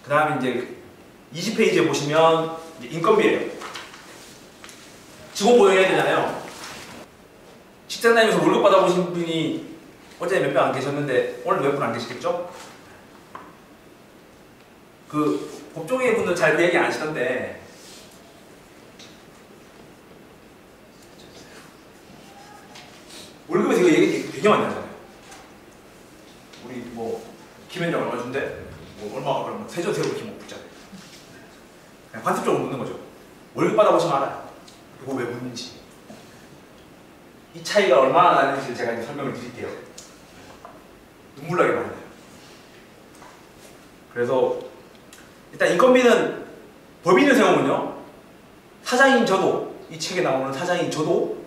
그 다음에 이제 20페이지에 보시면 이제 인건비예요. 직원 고용해야 되잖아요. 직장 다니면서 월급 받아보신 분이 어제 몇 명 안 계셨는데 오늘 몇 분 안 계시겠죠? 그 법조계 분들 잘 그 얘기 안 하시던데 월급에서 이거 얘기 되게 많이 하잖아요. 우리 뭐 김현정 얼마 준대? 뭐 얼마가 그러면 세전 세우고 이렇게 못 붙잖아요. 그냥 관습적으로 묻는 거죠. 월급 받아보시면 알아요. 그거 왜 묻는지. 이 차이가 얼마나 나는지 제가 이제 설명을 드릴게요. 눈물 나게 많이 나요. 그래서 일단 인건비는 법인을 세우면요, 사장인 저도, 이 책에 나오는 사장인 저도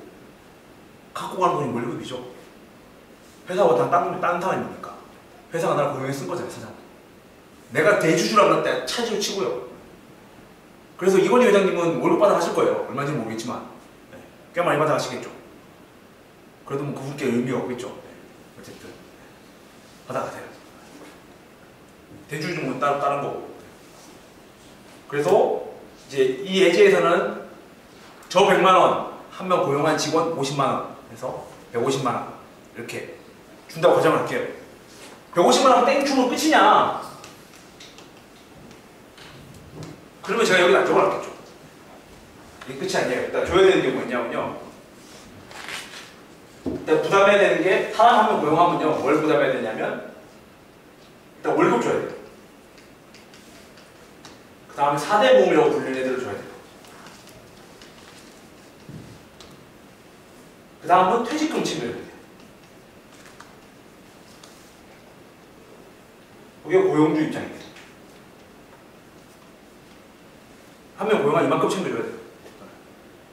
갖고 가는 돈이 월급이죠. 회사보다 딴 사람이니까. 회사가 나를 고용해 쓴 거잖아요, 사장. 내가 대주주라고 할 때 차지를 치고요. 그래서 이건희 회장님은 월급 받아 가실 거예요. 얼마인지는 모르겠지만. 네, 꽤 많이 받아 가시겠죠. 그래도 뭐 그분께 의미가 없겠죠. 네, 어쨌든 받아 가세요. 대주주는 다른 거고. 그래서 이제 이 예제에서는 저 100만원, 한 명 고용한 직원 50만원 해서 150만원 이렇게 준다고 가정을 할게요. 150만원 땡 주면 끝이냐? 그러면 제가 여기다 적어놨겠죠. 이게 끝이 아니에요. 일단 줘야 되는 게 뭐냐면요, 일단 부담해야 되는 게, 사람 한 명 고용하면요 뭘 부담해야 되냐면 일단 월급 줘야 돼요. 그 다음에 4대 보험이라고 불리는 애들을 줘야 돼요. 그 다음은 퇴직금 챙겨야 돼요. 그게 고용주 입장입니다. 한 명 고용한 이만큼 챙겨줘야 돼요.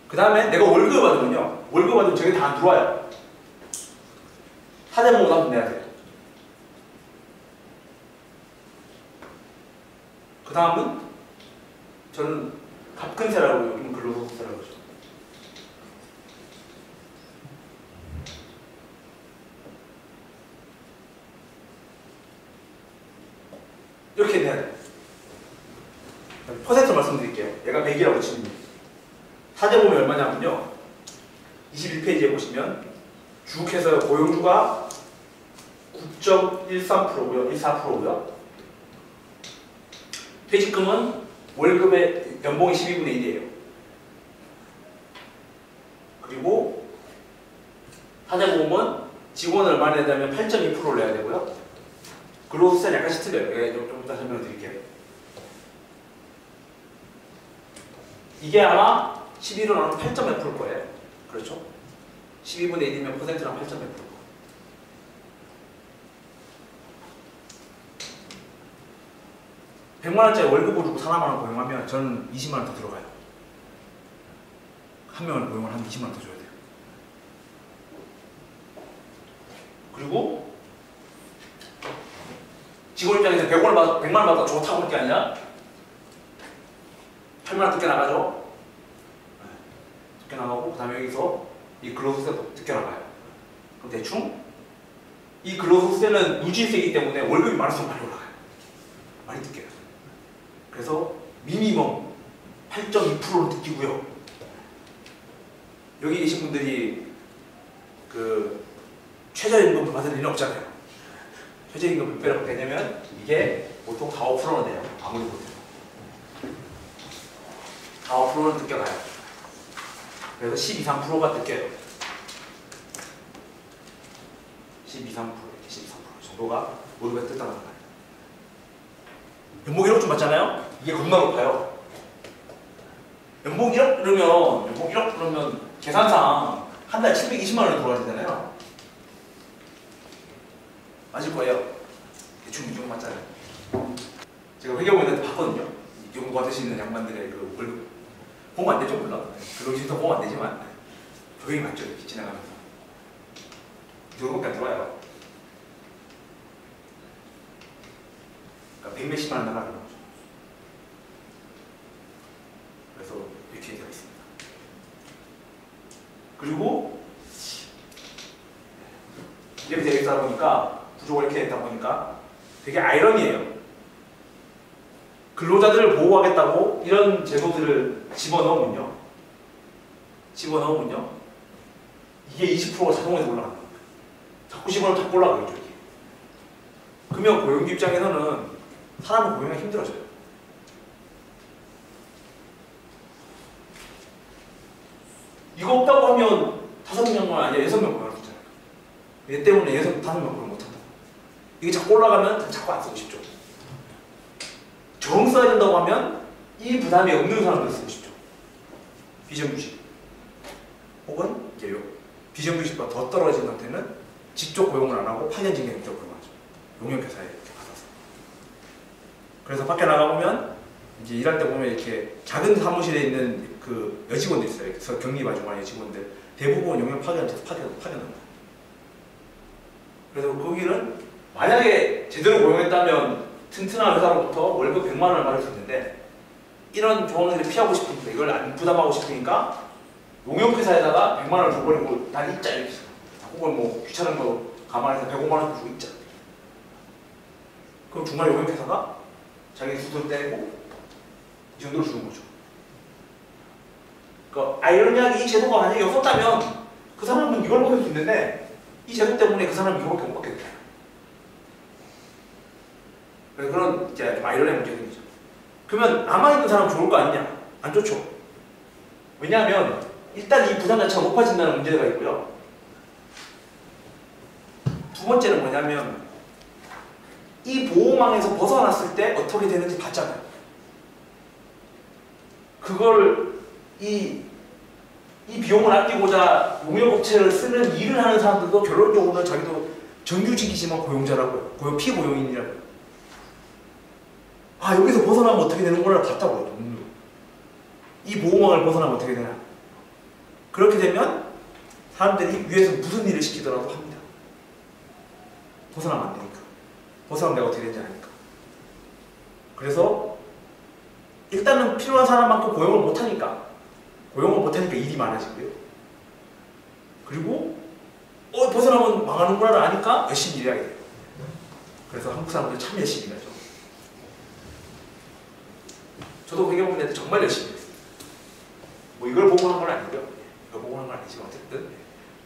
그 다음에 내가 월급을 받으면요, 월급 받으면 저게 다 안 들어와요. 4대 보험 한번 내야 돼요. 그 다음은 저는 갑근세라고, 여기는 근로소득세라고 그러죠. 이렇게 내야 돼요. 퍼센트 말씀드릴게요. 얘가 100이라고 치면 4대 보험이 얼마냐면요, 21페이지에 보시면 주국해서 고용주가 9.13%고요 14%고요 퇴직금은 월급의 연봉이 12분의 1이에요. 그리고 4대 보험은 직원을 얼마 내야 되면 8.2%를 내야 되고요. 근로소득세는 약간씩 틀려요. 좀 이따 설명을 드릴게요. 이게 아마 11로 나오면 8.몇 %일 거예요. 그렇죠? 12분의 1이면 퍼센트랑 8.몇 %. 100만원짜리 월급을 주고 사람을 고용하면 저는 20만원 더 들어가요. 한 명을 고용을 하면 20만원 더 줘야 돼요. 그리고 직원 입장에서 100만원 받아 좋다고 할 게 아니라 8만원 늦게 나가죠. 늦게 나가고, 그 다음에 여기서 이 근로소득세도 늦게 나가요. 그럼 대충 이 근로소득세는 누진세이기 때문에 월급이 많을수록 많이 올라가요. 많이 늦게요. 그래서 미니멈 8.2%로 느끼고요. 여기 계신 분들이 그 최저임금을 받을 일은 없잖아요. 최저임금 몇 배라고 되냐면 이게 보통 4, 5%는 돼요. 아무리 못해도 4, 5%는 느껴가요. 그래서 12, 3%가 느껴요. 12, 3%, 12, 3% 정도가 월급에 뜯다는 거예요. 연봉 1억 좀 받잖아요? 이게 겁나 높아요. 연봉 1억 그러면 계산상 한 달 720만 원이 들어가야 되잖아요. 맞을 거예요. 대충 이 정도 맞잖아요. 제가 회계부인한테 봤거든요. 이 정도 받으시는 양반들의 그 월급. 보험 안 되죠, 물론. 근로기준서 보험 안 되지만 조용히 맞죠, 이렇게 지나가면서. 이 정도밖에 안 들어와요. 그러니까 100몇십만 원 나가는 거죠. 그래서 이렇게 되어 있습니다. 그리고 이렇게 되어 있다 보니까, 구조가 이렇게 됐다 보니까 되게 아이러니해요. 근로자들을 보호하겠다고 이런 제도들을 집어넣으면요. 이게 20%가 자동에서 올라가는 겁니다. 자꾸 집어넣으면 자꾸 올라가겠죠. 이게. 그러면 고용주 입장에서는 사람을 고용하기 힘들어져요. 이거 없다고 하면 5명만 아니라 6명 고용할 수 있잖아요. 얘 때문에 5명 고용 못한다. 이게 자꾸 올라가면 자꾸 안 쓰고 싶죠. 정 써야 된다고 하면 이 부담이 없는 사람들 쓰고 싶죠. 비정규직. 혹은 이제 비정규직보다 더 떨어진 상태는 직접 고용을 안 하고 파견직에 직접 고용하죠. 용역회사에 이렇게 받아서. 그래서 밖에 나가보면 이제 일할 때 보면 이렇게 작은 사무실에 있는 그 여직원들 있어요. 그래서 격리 봐주는 여직원들 대부분 용역 파견한다. 그래서 거기는 만약에 제대로 고용했다면 튼튼한 회사로부터 월급 100만 원을 받을 수 있는데 이런 조항들을 피하고 싶으니까 이걸 안 부담하고 싶으니까 용역회사에다가 100만 원을 줘버리고 난 있자 이렇게 혹은 뭐 귀찮은 거 감안해서 105만 원 주고 있자. 그럼 중간에 용역회사가 자기 수수료 떼고 이 정도로 주는 거죠. 그러니까 아이러니하게 이 제도가 만약에 없었다면 그 사람은 이걸 받을 수 있는데 이 제도 때문에 그 사람은 이거밖에 못 받게 돼요. 그래서 그런 이제 좀 아이러니한 문제가 생기죠. 그러면 남아있는 사람은 좋을 거 아니냐? 안 좋죠. 왜냐하면 일단 이 부담 자체가 높아진다는 문제가 있고요. 두 번째는 뭐냐면 이 보호망에서 벗어났을 때 어떻게 되는지 봤잖아요. 그걸 이 비용을 아끼고자 용역업체를 쓰는 일을 하는 사람들도 결론적으로는 자기도 정규직이지만 고용자라고요. 피고용인이라고요. 아, 여기서 벗어나면 어떻게 되는구나 봤다고요. 이 보호망을 벗어나면 어떻게 되나. 그렇게 되면 사람들이 위에서 무슨 일을 시키더라도 합니다. 벗어나면 안 되니까. 벗어나면 내가 어떻게 되는지 아니까. 그래서 일단은 필요한 사람만큼 고용을 못하니까 일이 많아지고요. 그리고 벗어나면 망하는구나를 아니까 열심히 일해야 돼요. 그래서 한국 사람들 참 열심히 일하죠. 저도 그게 보면 정말 열심히 했어요. 뭐 이걸 보고 한 건 아니고요. 이걸 보고 한 건 아니지만 어쨌든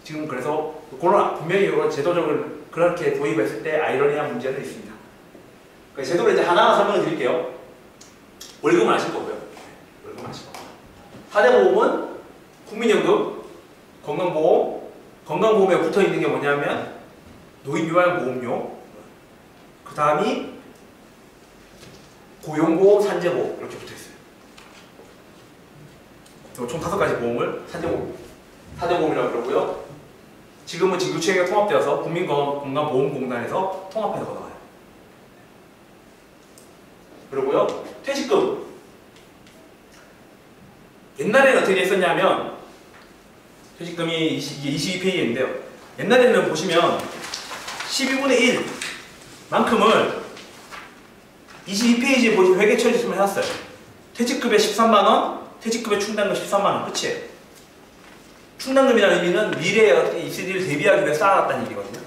지금 그래서 그런 분명히 이런 제도적으로 그렇게 도입했을 때 아이러니한 문제는 있습니다. 그 제도를 이제 하나하나 설명을 드릴게요. 월급은 아실 거고요. 월급은 아실 거고요. 4대 보험은 국민연금, 건강보험에 붙어 있는 게 뭐냐면 노인요양보험료, 그 다음이 고용보험, 산재보험 이렇게 붙어 있어요. 총 5가지 보험을 4대 보험이라고 그러고요. 지금은 진규체계가 통합되어서 국민건강보험공단에서 통합해서 걷어가요. 그리고요, 퇴직금. 옛날에는 어떻게 했었냐면, 퇴직금이 22페이지인데요. 옛날에는 보시면 12분의 1 만큼을 22페이지에 보시면 회계 처리수만 해놨어요. 퇴직급에 13만원, 퇴직급에 충당금 13만원, 끝이에요. 충당금이라는 의미는 미래에 있을 일을 대비하기 위해 쌓아놨다는 얘기거든요.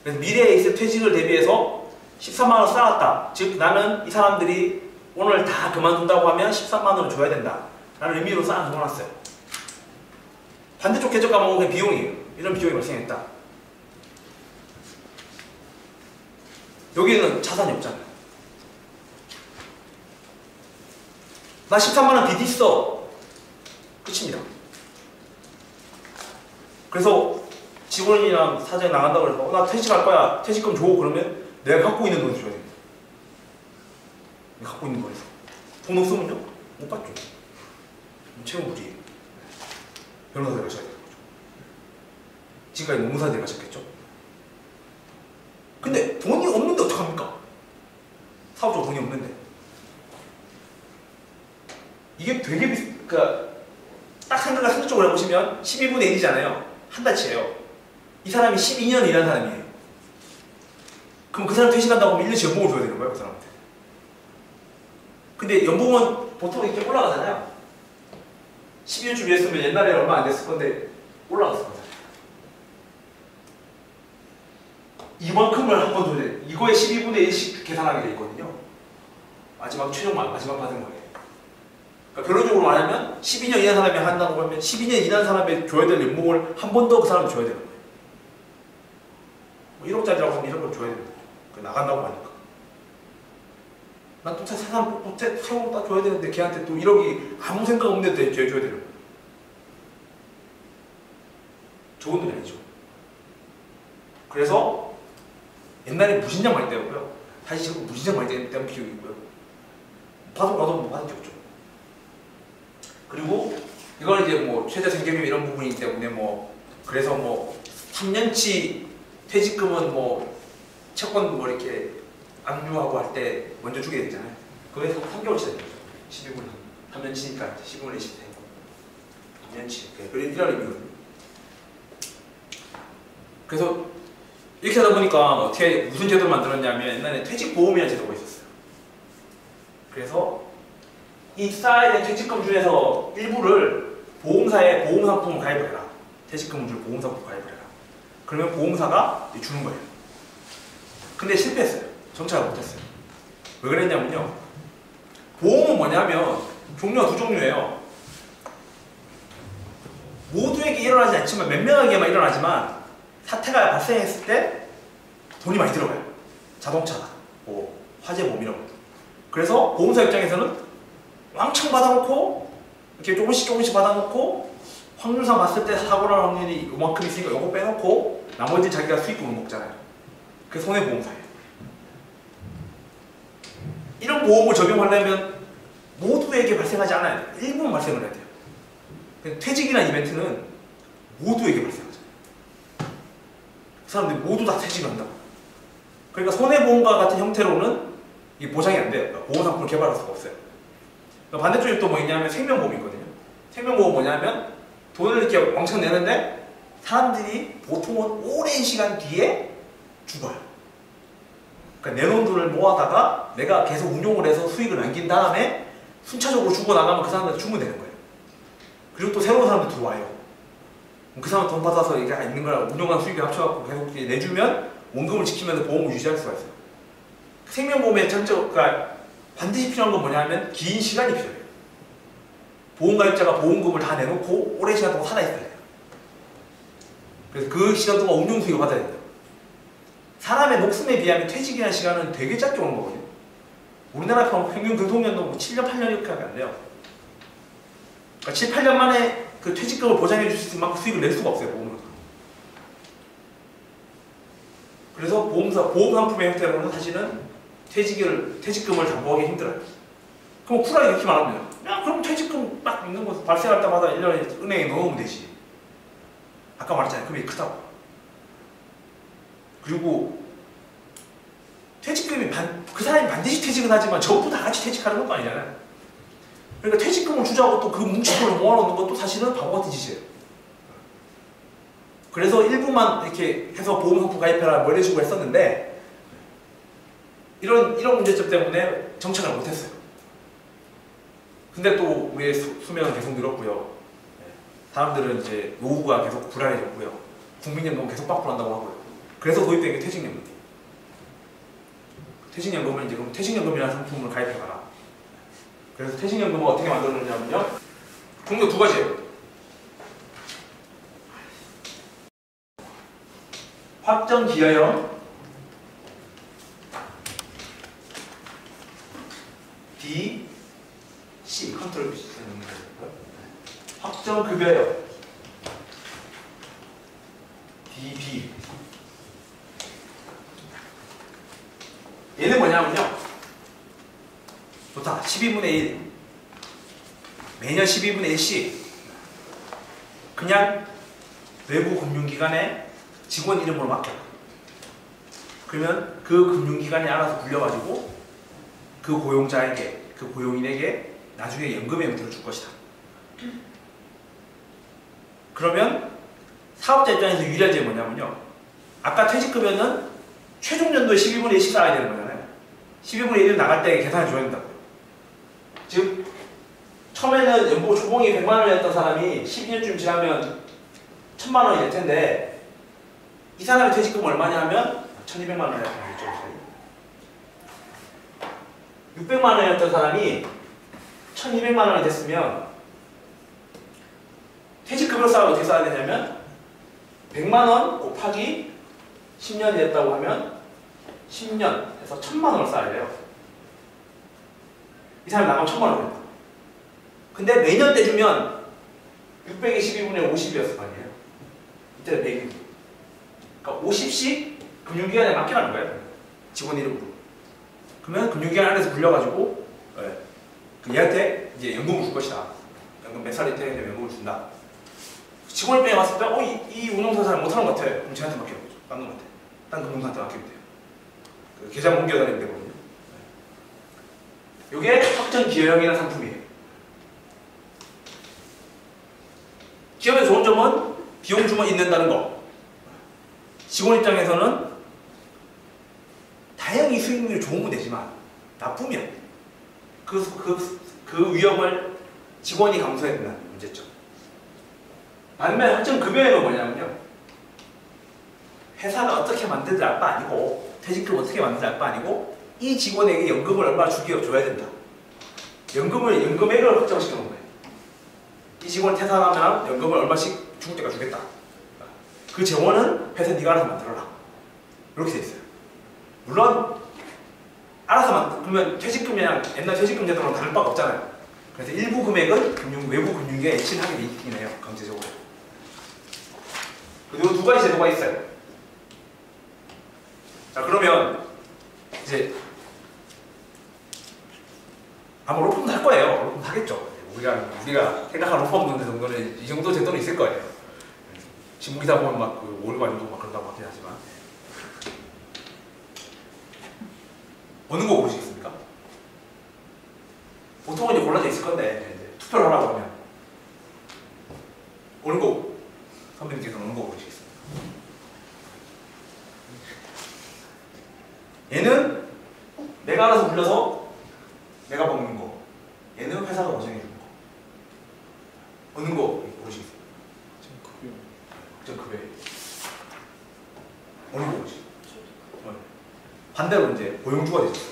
그래서 미래에 있을 퇴직을 대비해서 13만원 쌓았다. 즉 나는 이 사람들이 오늘 다 그만둔다고 하면 13만원을 줘야 된다 라는 의미로 쌓아놓았어요. 반대쪽 궤적 까먹은 게 비용이에요. 이런 비용이 발생했다. 여기는 자산이 없잖아요. 나 13만원 빚 있어. 끝입니다. 그래서 직원이랑 사장이 나간다고 그래서 나 퇴직할 거야. 퇴직금 줘. 그러면 내가 갖고 있는 돈 줘야 됩니다. 갖고 있는 거에서. 돈 없으면요? 못 받죠. 채무불이에요. 변호사를 가셔야 되는 거죠. 지금까지 노무사들이 가셨겠죠? 근데 돈이 없는데 어떡합니까? 사업적으로 돈이 없는데. 이게 되게 그러니까 딱 상식적으로 해보시면 12분의 1이잖아요. 한 달치예요. 이 사람이 12년 일한 사람이에요. 그럼 그 사람 퇴직한다고 하면 1년치 연봉을 줘야 되는 거예요, 그 사람한테. 근데 연봉은 보통 이렇게 올라가잖아요. 12년쯤 일했으면 옛날에 얼마 안 됐을 건데 올라갔을 거잖아요. 이만큼을 한 번 줘야 돼. 이거에 12분의 1씩 계산하게 돼 있거든요. 마지막 마지막 받은 거예요. 그러니까 결론적으로 말하면 12년 이한 사람이 한다고 하면 12년 이한 사람에 줘야 될 연봉을 한 번 더 그 사람한테 줘야 되는 거예요. 뭐 1억짜리라고 하면 1억을 줘야 됩니다. 나간다고 하니까. 난 또 새 사람 또 세금 딱 줘야 되는데 걔한테 또 1억이 아무 생각 없는데 줘야 되는 거예요. 좋은 돈이 아니죠. 그래서 옛날에 무신장 많이 떼었고요. 다시 지금 무신장 많이 떼는 기억이 있고요. 봐도 뭐 받은 적 없죠. 그리고 이건 이제 뭐 최저 생계비 이런 부분이기 때문에 뭐 그래서 뭐 3년치 퇴직금은 뭐 채권 뭐 이렇게 압류하고 할 때 먼저 주게 되잖아요. 그거에서 3개월치 되는 거죠. 12분 3년치니까 12분의 10 되고 3년치 이런 의미거든요. 그래서 이렇게 하다 보니까 어떻게 무슨 제도를 만들었냐면 옛날에 퇴직보험이라는 제도가 있었어요. 그래서 이 쌓아야 될 퇴직금 중에서 일부를 보험사에 보험상품을 가입을 해라. 퇴직금을 줄 보험상품 가입을 해라. 그러면 보험사가 주는 거예요. 근데 실패했어요. 정착을 못했어요. 왜 그랬냐면요. 보험은 뭐냐면 종류가 두 종류예요. 모두에게 일어나지 않지만 몇 명에게만 일어나지만 사태가 발생했을 때 돈이 많이 들어가요. 자동차나 뭐 화재보험 이런 것도. 그래서 보험사 입장에서는 왕창 받아놓고 이렇게 조금씩 받아놓고 확률상 봤을 때 사고 날 확률이 요만큼 있으니까 요거 빼놓고 나머지 자기가 수익금을 먹잖아요. 그게 손해보험사예요. 이런 보험을 적용하려면 모두에게 발생하지 않아야 돼요. 일부분 발생을 해야 돼요. 퇴직이라는 이벤트는 모두에게 발생하잖아요. 그 사람들이 모두 다 퇴직을 한다고. 그러니까 손해보험과 같은 형태로는 이게 보장이 안 돼요. 그러니까 보험상품을 개발할 수가 없어요. 그러니까 반대쪽에 또 뭐 있냐면 생명보험이 있거든요. 생명보험은 뭐냐면 돈을 이렇게 왕창 내는데 사람들이 보통은 오랜 시간 뒤에 죽어요. 그러니까 내놓은 돈을 모아다가 내가 계속 운용을 해서 수익을 남긴 다음에 순차적으로 죽어나가면 그 사람한테 주면 되는 거예요. 그리고 또 새로운 사람들 들어와요. 그 사람 돈 받아서 이게 있는 거랑 운용한 수익을 합쳐갖고 계속 내주면 원금을 지키면서 보험을 유지할 수가 있어요. 생명보험의 장점가 반드시 필요한 건 뭐냐면 긴 시간이 필요해요. 보험가입자가 보험금을 다 내놓고 오랜 시간 동안 살아있어야 돼요. 그래서 그 시간 동안 운용 수익을 받아야 돼요. 사람의 목숨에 비하면 퇴직이라는 시간은 되게 짧게 오는 거거든요. 우리나라 평균 근속연도 7년, 8년 이렇게 안 돼요. 그러니까 7, 8년 만에 그 퇴직금을 보장해 줄 수 있을 만큼 수익을 낼 수가 없어요, 보험은. 그래서 보험 상품의 형태로는 사실은 퇴직금을 담보하기 힘들어요. 그럼 쿨하게 이렇게 말하면 야, 그럼 퇴직금 딱 있는 거 발생할 때마다 1년에 은행에 넣으면 되지. 아까 말했잖아요. 금액이 크다고. 그리고 퇴직금이 그 사람이 반드시 퇴직은 하지만 전부 다 같이 퇴직하는 것도 아니잖아요. 그러니까 퇴직금을 주자고 또 그 뭉친 걸 모아놓는 것도 사실은 바보 같은 짓이에요. 그래서 일부만 이렇게 해서 보험상품 가입해라 뭐 이런 식으로 했었는데 이런 문제점 때문에 정착을 못했어요. 근데 또 우리의 수명은 계속 늘었고요. 사람들은 이제 노후가 계속 불안해졌고요. 국민연금은 계속 빵꾸난다고 하고요. 그래서 도입된 게 퇴직연금이에요. 퇴직연금은 이제 그럼 퇴직연금이라는 상품을 가입해봐라. 그래서 퇴직연금은 어떻게 만들었냐면요. 종류 두 가지예요. 확정기여형 B, C 컨트롤 B 확정급여형 DB. 얘는 뭐냐면요. 좋다. 12분의 1. 매년 12분의 1씩 그냥 외부 금융기관에 직원 이름으로 맡겨. 그러면 그 금융기관이 알아서 불려가지고 그 고용자에게, 그 고용인에게 나중에 연금의 형태로 줄 것이다. 그러면 사업자 입장에서 유리한 점이 뭐냐면요. 아까 퇴직급여는 최종 연도에 12분의 1씩 쌓아야 되는 거잖아요. 12분의 1을 나갈 때 계산해 줘야 된다고요. 즉 처음에는 연봉 초봉이 100만 원이었던 사람이 12년쯤 지나면 1000만 원이 될 텐데 이 사람의 퇴직금 얼마냐 하면 1200만 원이라고 하겠죠. 600만 원이었던 사람이 1200만 원이 됐으면 퇴직급여 쌓아 어떻게 써야 되냐면 100만 원 곱하기 10년이 됐다고 하면 10년 해서 1000만 원을 쌓아야 돼요. 이 사람이 나가면 1000만 원 됩니다. 근데 매년 떼주면 600이 12분의 50이었을 거 아니에요. 이때는 100이. 그러니까 50씩 금융기관에 맡겨가는 거예요. 직원 이름으로. 그러면 금융기관 안에서 불려가지고 그 얘한테 이제 연금을 줄 것이다. 연금 몇 살이 되면 연금을 준다. 직원 입장에 왔을 때 이 운용사 잘 못하는 것 같아. 그럼 쟤한테 맡기는 거죠. 딴 놈한테. 딴 금융사한테 맡기면 돼요. 그 계좌 옮겨다니면 되거든요. 이게 확정 기여형이라는 상품이에요. 기업의 좋은 점은 비용 주머니 있는다는 거. 직원 입장에서는 다행히 수익률이 좋으면 되지만 나쁘면 그 위험을 직원이 감수해야 된다는 문제점. 반면 확정 급여에는 뭐냐면요. 회사가 어떻게 만드는지 알 바 아니고 퇴직금 어떻게 만드는지 알 바 아니고 이 직원에게 연금을 얼마 줘야 된다. 연금액을 확정시켜 놓은 거예요. 이 직원 퇴사하면 연금을 얼마씩 죽을 때까지 주겠다. 그 재원은 회사 네가 알아서 만들어라. 이렇게 돼 있어요. 물론 알아서 그러면 퇴직금이랑 옛날 퇴직금 제도랑 다를 바가 없잖아요. 그래서 일부 금액은 외부 금융계에 신하게 돼 있긴 해요. 강제적으로. 그리고 두 가지 제도가 있어요. 자, 그러면 이제 아마 로펌도 할 거예요. 로펌도 하겠죠. 우리가 생각한 로펌 정도는 이 정도 제도는 있을 거예요. 신문기사 보면 막 그 월간도 막 그런다고 하긴 하지만 어느 거 고르시겠습니까? 보통은 이제 골라져 있을 건데 이제 투표를 하라고 하면 어느 거 선배님께서는 어느 거 고르시겠습니까? 얘는 내가 알아서 불려서 내가 먹는 거. 얘는 회사가 보장해 주는 거. 어느 거 고르시겠어요? 급여. 어느 거 고르시겠어요? 반대로 이제 고용주가 되셨어요.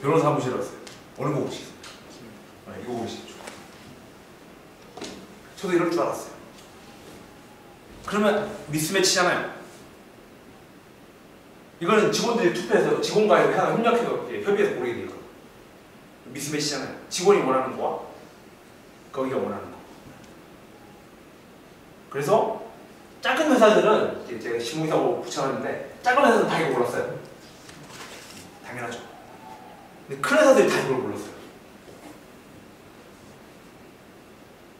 변호사 사무실에 왔어요. 어느 거 고르시겠어요? 이거 고르시겠죠. 저도 이럴 줄 알았어요. 그러면 미스매치잖아요. 이거는 직원들이 투표해서 직원과 회사가 협력해서 협의해서 고르게 될 거예요. 미스매치잖아요. 직원이 원하는 거와 거기가 원하는 거. 그래서 작은 회사들은 제가 신문기사고 붙여놨는데 작은 회사들은 다 이거 골랐어요. 당연하죠. 근데 큰 회사들이 다 이걸 골랐어요.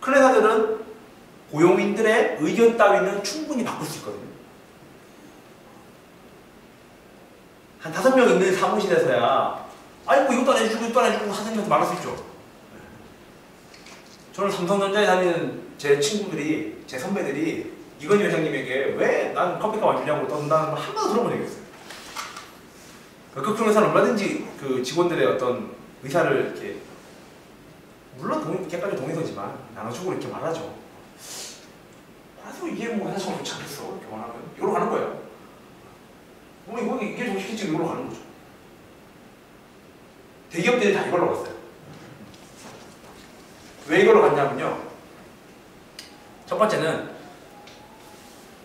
큰 회사들은 고용인들의 의견 따위는 충분히 바꿀 수 있거든요. 한 5명 있는 사무실에서야 아니 뭐 이것도 안 해주고 이것도 안 해주고 사장님한테 말할 수 있죠. 저는 삼성전자에 다니는 제 친구들이, 제 선배들이 이건희 회장님에게 왜 난 커피값 안 주냐고 떤다는 걸 한 번도 들어본 적이 없어요. 그 큰 회사는 얼마든지 그 직원들의 어떤 의사를 이렇게 물론 객관적 동의서지만 나눠주고 이렇게 말하죠. 그래서 이게 뭐 회사처럼 좋지 않겠어 이렇게 원하면 이걸로 가는 거예요. 뭐 이게 좀 시키지 이걸로 가는 거죠. 대기업들이 다 이걸로 갔어요. 왜 이걸로 갔냐면요. 첫 번째는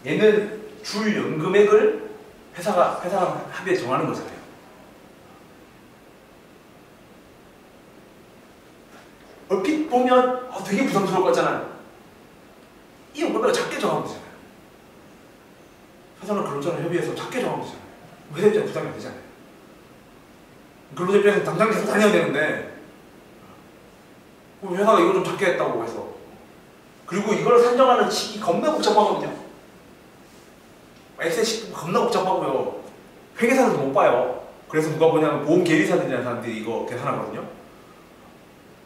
얘는 줄 연금액을 회사가 합의에 정하는 거잖아요. 얼핏 보면 되게 부담스러울 것 같잖아요. 이 연금액을 작게 정하면 되잖아요. 회사는 근로자랑 협의해서 작게 정하면 되잖아요. 회사 입장에 부담이 안 되잖아요. 근로자 입장에서 당장 계속 다녀야 되는데 회사가 이거 좀 작게 했다고 해서 그리고 이걸 산정하는 식이 겁나 복잡하거든요. 엑셀 식 겁나 복잡하고요. 회계사들도 못 봐요. 그래서 누가 보냐면 보험 계리사들이라는 사람들이 이거 계산하거든요.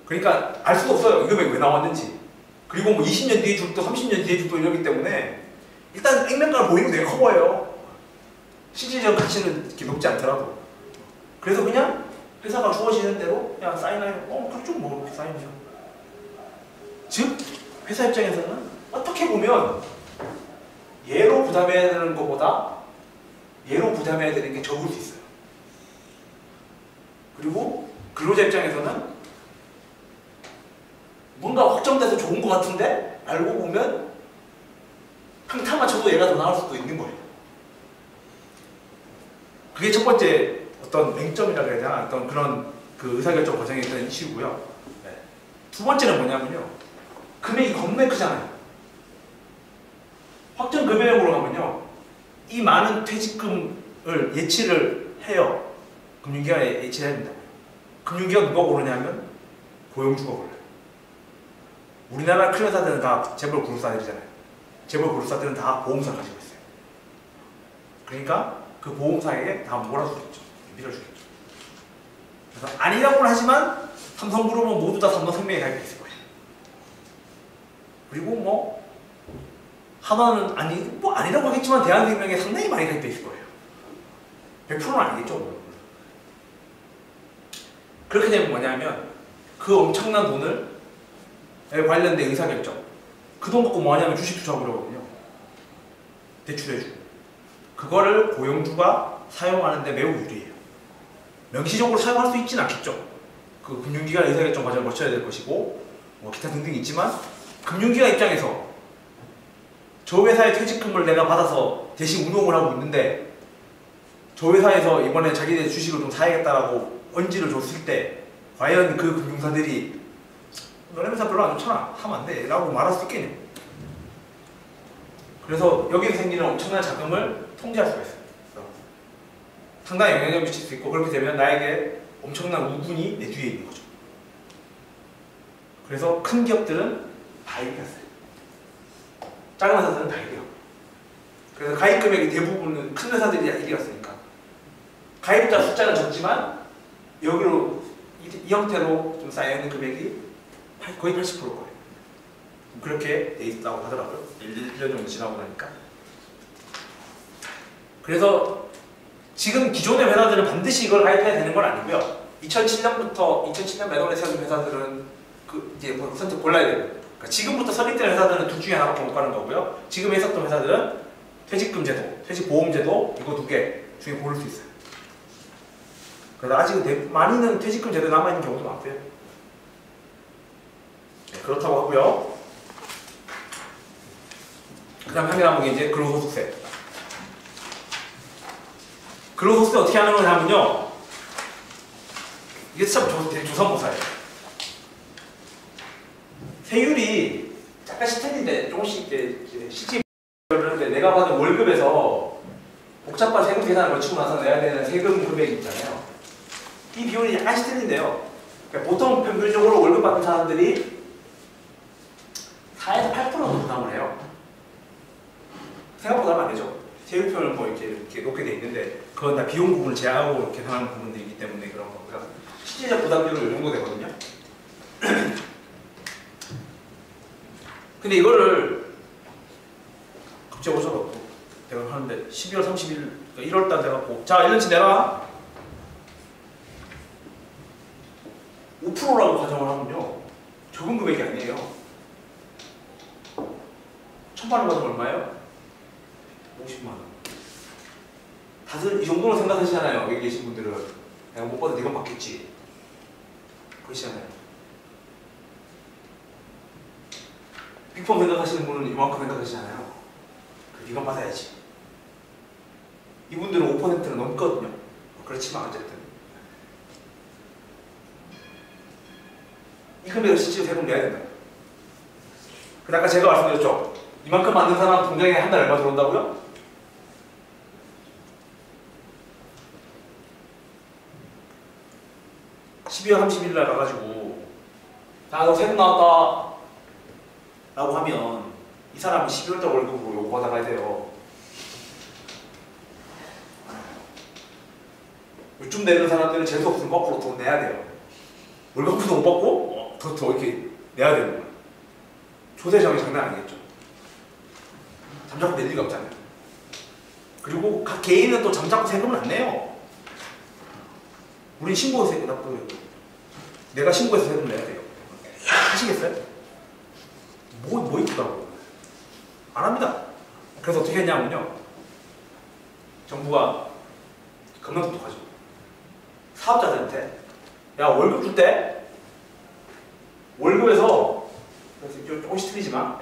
그러니까 알 수도 없어요. 이거 왜 나왔는지. 그리고 뭐 20년 뒤에 줄도 30년 뒤에 줄도 이러기 때문에 일단 액면가를 보이면 되게 커 보여요. 실질적 가치는 이렇게 높지 않더라도. 그래서 그냥 회사가 주어지는 대로 그냥 사인하면 그렇죠 뭐 사인이죠. 즉 회사 입장에서는 어떻게 보면 얘로 부담해야 되는 것보다 얘로 부담해야 되는 게 적을 수 있어요. 그리고 근로자 입장에서는 뭔가 확정돼서 좋은 것 같은데 알고 보면 평타 맞춰도 얘가 더 나을 수도 있는 거예요. 그게 첫 번째 어떤 맹점이라고 해야 되나, 어떤 그런 그 의사결정 과정에 있던 이슈고요. 네. 두 번째는 뭐냐면요, 금액이 겁나 크잖아요. 확정 금액으로 가면요, 이 많은 퇴직금을 예치를 해요. 금융기관에 예치를 해야 된다. 금융기관 누가 고르냐면 고용주가 골라요. 우리나라 큰 회사들은 다 재벌 그룹사들이잖아요. 재벌 그룹사들은 다 보험사 가지고 있어요. 그러니까 그 보험사에게 다 몰아주겠죠. 밀어주겠죠. 그래서 아니라고는 하지만 삼성그룹은 모두 다 삼성생명에 가입돼 있을 거예요. 그리고 뭐 하나는 아니라고 하겠지만 대한생명에 상당히 많이 가입돼 있을 거예요. 100%는 아니겠죠. 뭐. 그렇게 되면 뭐냐면 그 엄청난 돈을 관련된 의사결정, 그 돈 갖고 뭐 하냐면 주식 투자하고 그러거든요. 대출해주고. 그거를 고용주가 사용하는데 매우 유리해요. 명시적으로 사용할 수 있지는 않겠죠. 그 금융기관 의사결정 과정을 거쳐야 될 것이고 뭐 기타 등등 있지만, 금융기관 입장에서 저 회사의 퇴직금을 내가 받아서 대신 운용을 하고 있는데 저 회사에서 이번에 자기네 주식을 좀 사야겠다라고 언지를 줬을 때 과연 그 금융사들이 너네 회사 별로 안 좋잖아, 하면 안 돼 라고 말할 수 있겠냐. 그래서 여기서 생기는 엄청난 자금을 통제할 수가 있어요. 상당히 영향을 미칠 수 있고, 그렇게 되면 나에게 엄청난 우군이 내 뒤에 있는 거죠. 그래서 큰 기업들은 다 이겼어요. 작은 회사들은 다 이겨요. 그래서 가입 금액이 대부분은 큰 회사들이 이겼으니까 가입자 숫자는 적지만 여기로 이 형태로 좀 쌓여있는 금액이 거의 80%일 거예요. 그렇게 돼 있다고 하더라고요. 1년 정도 지나고 나니까. 그래서 지금 기존의 회사들은 반드시 이걸 가입해야 되는 건 아니고요. 2007년 매도에 세운 회사들은 이제 선택 골라야 돼요. 그러니까 지금부터 설립된 회사들은 둘 중에 하나밖에 못 가는 거고요. 지금 있었던 회사들은 퇴직금 제도, 퇴직보험 제도 이거 두 개 중에 고를 수 있어요. 그래서 아직 많이는 퇴직금 제도에 남아있는 경우도 많고요. 네, 그렇다고 하고요. 그 다음 하게 남은 게 이제 근로소득세. 근로소득세 어떻게 하는 거냐면요, 이게 참 되게 조선모사예요. 세율이 약간씩 틀린데 조금씩 이제 실제 그런데 내가 받은 월급에서 복잡한 세금 계산을 거치고 나서 내야 되는 세금 금액이 있잖아요. 이 비율이 약간씩 틀린데요. 그러니까 보통 평균적으로 월급 받는 사람들이 4에서 8% 정도 부담을 해요. 생각보다는 안 되죠. 세율표는 뭐 이렇게 놓게 돼 있는데 그건 다 비용 부분을 제하고 계산하는 부분들이기 때문에 그런 거고요. 실질적 부담률은 이 정도 되거든요. 근데 이거를 갑자기 오셔서 내가 하는데 12월 30일, 1월달 돼갖고 자 1년치 내라 5%라고 가정을 하면요 적은 금액이 아니에요. 1,000만 원 받으면 얼마예요? 50만 원. 다들 이 정도로 생각하시잖아요. 여기 계신 분들은 내가 못 받아도 이건 받겠지 그러시잖아요. 빅펌 생각하시는 분은 이만큼 생각하시잖아요. 이건 받아야지. 이분들은 5%는 넘거든요. 그렇지만 어쨌든 이 금액을 실제로 세금 내야 된다. 근데 아까 제가 말씀드렸죠. 이만큼 받는 사람 통장에 한 달 얼마 들어온다고요? (12월 30일) 날 가가지고 야 너 세금 나왔다 라고 하면 이 사람은 12월달 월급으로 요거 받아가야 돼요. 요즘 내는 사람들은 재수 없으면 거꾸로 돈 내야 돼요. 월급도 못 받고 더 이렇게 내야 되는 거예요. 조세정이 장난 아니겠죠. 잠자코 낼 리가 없잖아요. 그리고 각 개인은 또 잠자코 세금을 안 내요. 우린 신고해서 세금 납부해요. 내가 신고해서 세금 내야 돼요. 하시겠어요? 뭐 이쁘다고 안 합니다. 그래서 어떻게 했냐면요, 정부가 겁나 똑똑하죠. 사업자들한테 야, 월급 줄 때 월급에서 조금씩 틀리지만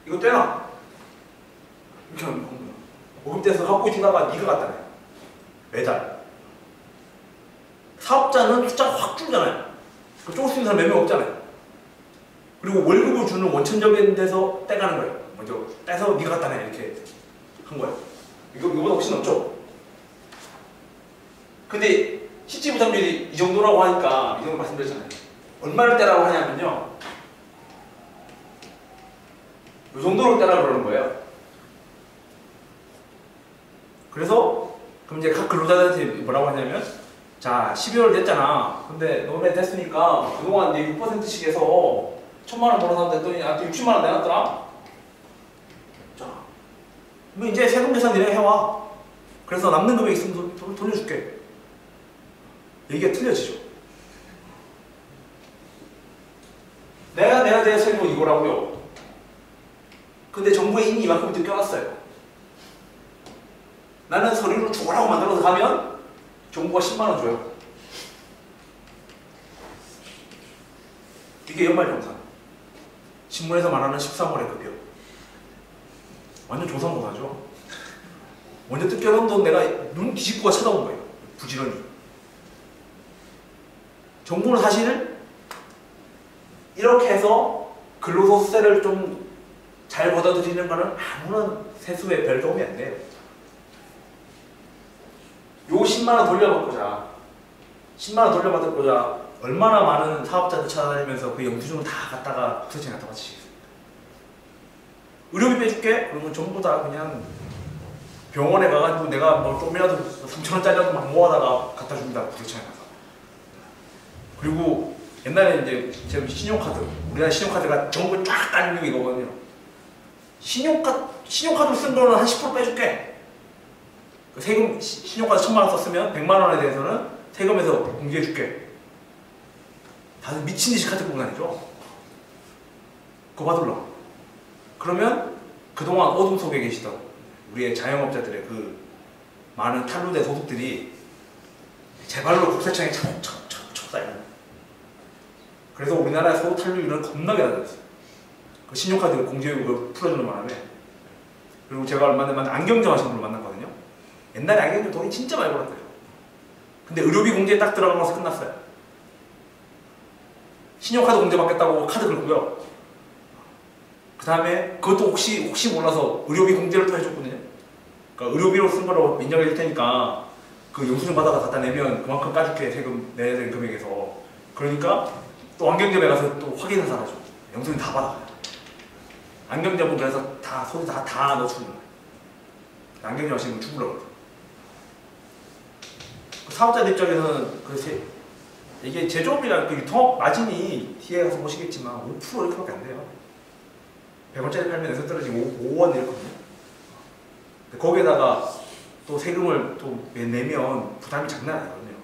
이거 떼놔. 이렇게 하는 거야. 월급 떼서 갖고 있다가 네가 갖다 내. 매달. 사업자는 숫자가 확 줄잖아요. 조금 쓰는 사람 몇 명 없잖아요. 그리고 월급을 주는 원천적인 데서 떼가는 거예요. 먼저 떼서 네가 갖다 내. 이렇게 한 거예요. 이거보다 훨씬 높죠? 근데 실질 부담률이 이 정도라고 하니까 이 정도 말씀드렸잖아요. 얼마를 떼라고 하냐면요, 이 정도로 떼라고 그러는 거예요. 그래서 그럼 이제 각 근로자들한테 뭐라고 하냐면, 자 12월 됐잖아. 근데 너네 됐으니까 그동안 네 6%씩 해서 1,000만 원 벌어서 됐더니 나한테 60만 원 내놨더라. 자, 그럼 이제 세금 계산 니네 해와. 그래서 남는 금액 있으면 돌려줄게. 얘기가 틀려지죠. 내가 내야 될 세금은 이거라고요. 근데 정부에 이미 이만큼 뜯겨놨어요. 나는 서류를 죽으라고 만들어서 가면 정부가 10만 원 줘요. 이게 연말정산. 신문에서 말하는 13월의 급여. 완전 조선모사죠. 먼저 뜯겨놓은 돈 내가 눈 뒤집고 쳐다본 거예요. 부지런히. 정부는 사실 이렇게 해서 근로소득세를 좀 잘 걷어들이는 거는 아무런 세수에 별 도움이 안 돼요. 요 10만 원 돌려받고자, 10만 원 돌려받고자 얼마나 많은 사업자들 찾아다니면서 그 영수증을 다 갖다가 국세청에 갖다 바치시겠습니까? 의료비 빼줄게? 그러면 전부 다 그냥 병원에 가가지고 내가 뭐 좀이라도 3,000원짜리라도 막 모아다가 갖다 줍니다. 국세청에 가서. 그리고 옛날에 이제 지금 신용카드, 우리나라 신용카드가 전부 쫙 깔리는 게 이거거든요. 신용카드 쓴 거는 한 10% 빼줄게. 세금, 신용카드 1,000만 원 썼으면 100만 원에 대해서는 세금에서 공개해줄게. 다들 미친듯이 카드 끄고 다니죠? 그거 받을라. 그러면 그동안 어둠 속에 계시던 우리의 자영업자들의 그 많은 탈루된 소득들이 제발로 국세청에 척척척척 쌓여요. 그래서 우리나라의 소득 탈루율은 겁나게 낮아졌어요. 그 신용카드 공제율을 풀어주는 바람에. 그리고 제가 얼마 전에 안경점 하시는 분을 만났거든요. 옛날에 안경점 돈이 진짜 많이 벌었대요. 근데 의료비 공제에 딱 들어가면서 끝났어요. 신용카드 공제 받겠다고 카드 긁고요. 그 다음에 그것도 혹시 몰라서 의료비 공제를 또 해줬거든요. 그러니까 의료비로 쓴 거로 인정해 줄 테니까 그 영수증 받아서 갖다 내면 그만큼 까줄게, 세금 내야 되는 금액에서. 그러니까 또 안경점에 가서 또 확인해서 하죠. 영수증 다 받아가요. 안경점은 그래서 다 소리 다 넣어주는 거예요. 안경점 하시는 분 죽으려고 그러죠. 사업자들 입장에서는 이게 제조업이랑 그 유통업 마진이 뒤에 가서 보시겠지만 5% 이렇게밖에 안 돼요. 100원짜리 팔면 에서 떨어지고 5원 이렇거든요. 거기에다가 또 세금을 또 내면 부담이 장난 아니거든요.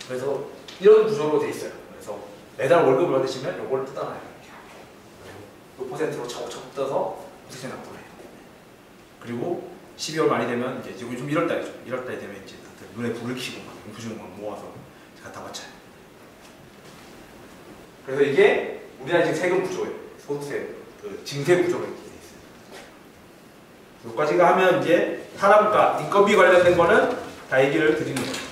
그래서 이런 구조로 돼 있어요. 그래서 매달 월급을 받으시면 요걸 뜯어놔요. 요 퍼센트로 차곡차곡 뜯어서 국세청에 납부를 해요. 그리고 12월 말이 되면 이제 지금 1월달이죠. 1월달이 되면 이제 눈에 불을 켜고 막 영수증 막 모아서 갖다 바쳐요. 그래서 이게 우리나라 지금 세금 구조예요. 소득세, 그 징세 구조가 이렇게 돼 있어요. 여기까지가 하면 이제 사람과 인건비 관련된 거는 다 얘기를 드리는 거예요.